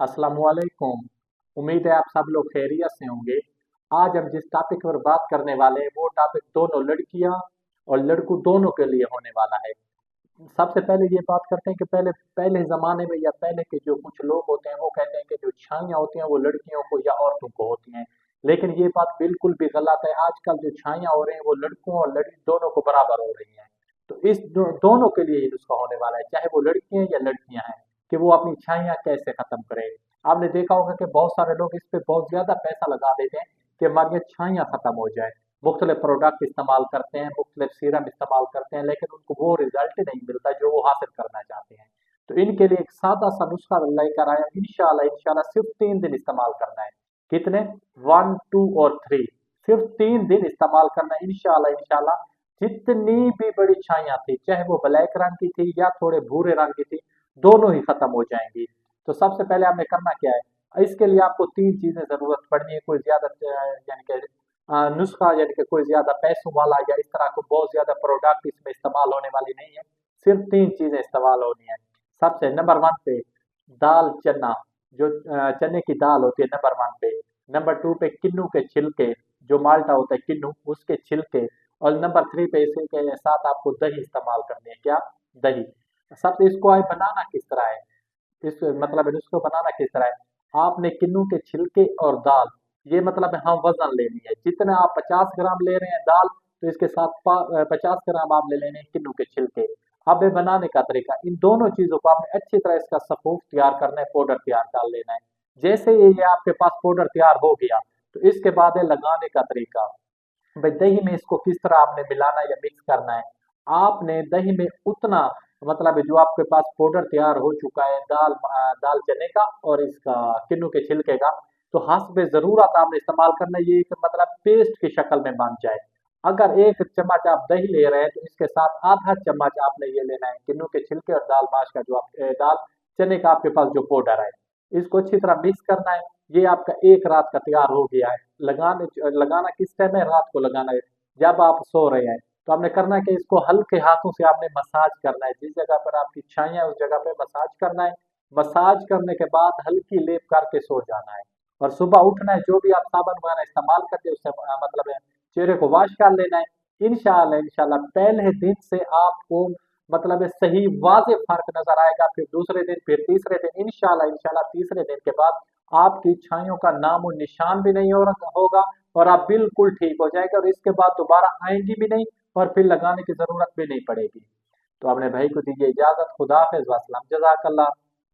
अस्सलामुअलैकुम। उम्मीद है आप सब लोग खैरियत से होंगे। आज हम जिस टॉपिक पर बात करने वाले हैं वो टॉपिक दोनों लड़कियां और लड़कों दोनों के लिए होने वाला है। सबसे पहले ये बात करते हैं कि पहले पहले ज़माने में या पहले के जो कुछ लोग होते हैं वो कहते हैं कि जो छाइयाँ होती हैं वो लड़कियों को या औरतों को होती हैं। लेकिन ये बात बिल्कुल भी गलत है। आजकल जो छाइयाँ हो रही हैं वो लड़कों और लड़की दोनों को बराबर हो रही हैं। तो इस दोनों के लिए ये नुस्खा होने वाला है, चाहे वो लड़की हैं या लड़कियां हैं, कि वो अपनी छाइयाँ कैसे खत्म करें। आपने देखा होगा कि बहुत सारे लोग इस पे बहुत ज्यादा पैसा लगा देते हैं कि हमारी ये छाइयाँ खत्म हो जाए। मुख्तलिफ प्रोडक्ट इस्तेमाल करते हैं, मुख्तलिफ सीरम इस्तेमाल करते हैं, लेकिन उनको वो रिजल्ट नहीं मिलता जो वो हासिल करना चाहते हैं। तो इनके लिए एक सादा सा नुस्खा लेकर आया। इंशाल्लाह इंशाल्लाह सिर्फ 3 दिन इस्तेमाल करना है। कितने? 1, 2 और 3। सिर्फ 3 दिन इस्तेमाल करना है। इंशाल्लाह इंशाल्लाह जितनी भी बड़ी छाइयां थी, चाहे वो ब्लैक रंग की थी या थोड़े भूरे रंग की थी, दोनों ही खत्म हो जाएंगी। तो सबसे पहले आपने करना क्या है, इसके लिए आपको 3 चीजें जरूरत पड़नी है। कोई ज्यादा यानी कि नुस्खा यानी कि कोई ज्यादा पैसों वाला या इस तरह को बहुत ज्यादा प्रोडक्ट इसमें इस्तेमाल होने वाली नहीं है। सिर्फ 3 चीजें इस्तेमाल होनी है। सबसे नंबर 1 पे दाल चना, जो चने की दाल होती है, नंबर 1 पे। नंबर 2 पे किन्नू के छिलके, जो माल्टा होता है किन्नू, उसके छिलके। और नंबर 3 पे इसी के साथ आपको दही इस्तेमाल करनी है। क्या? दही। सबसे इसको आप बनाना किस तरह है, इस मतलब इसको बनाना किस तरह है, आपने किन्नू के छिलके और दाल, ये मतलब हम वजन लेनी है। जितना आप 50 ग्राम ले रहे हैं दाल, तो इसके साथ 50 ग्राम आप ले लेने हैं किन्नू के छिलके। अब ये बनाने का तरीका, इन दोनों चीजों को आपने अच्छी तरह इसका सफूफ तैयार करना है, पाउडर तैयार कर लेना है। जैसे ये आपके पास पाउडर तैयार हो गया, तो इसके बाद है लगाने का तरीका। भाई दही में इसको किस तरह आपने मिलाना या मिक्स करना है। आपने दही में उतना, मतलब जो आपके पास पाउडर तैयार हो चुका है दाल चने का और इसका किन्नू के छिलके का, तो हस्बे जरूरत आपने इस्तेमाल करना है। ये एक मतलब पेस्ट की शक्ल में बन जाए। अगर 1 चम्मच आप दही ले रहे हैं तो इसके साथ आधा चम्मच आपने ये लेना है किन्नू के छिलके और दाल माश का जो दाल चने का आपके पास जो पाउडर है। इसको अच्छी तरह मिक्स करना है। ये आपका एक रात का तैयार हो गया है। लगाना किस टाइम है? रात को लगाना है, जब आप सो रहे हैं। तो आपने करना है कि इसको हल्के हाथों से आपने मसाज करना है। जिस जगह पर आपकी छाइयाँ है उस जगह पे मसाज करना है। मसाज करने के बाद हल्की लेप करके सो जाना है। और सुबह उठना है, जो भी आप साबुन वगैरह इस्तेमाल करते हैं उससे मतलब है चेहरे को वॉश कर लेना है। इंशाल्लाह इंशाल्लाह पहले दिन से आपको मतलब है सही वाज़ेह फर्क नजर आएगा। फिर दूसरे दिन, फिर तीसरे दिन, इंशाल्लाह इंशाल्लाह तीसरे दिन के बाद आपकी छाइयों का नामो निशान भी नहीं होगा और आप बिल्कुल ठीक हो जाएंगे और इसके बाद दोबारा आएंगी भी नहीं और फिर लगाने की जरूरत भी नहीं पड़ेगी। तो अपने भाई को दीजिए इजाजत। खुदा हाफिज, वस्सलाम, जज़ाकल्लाह।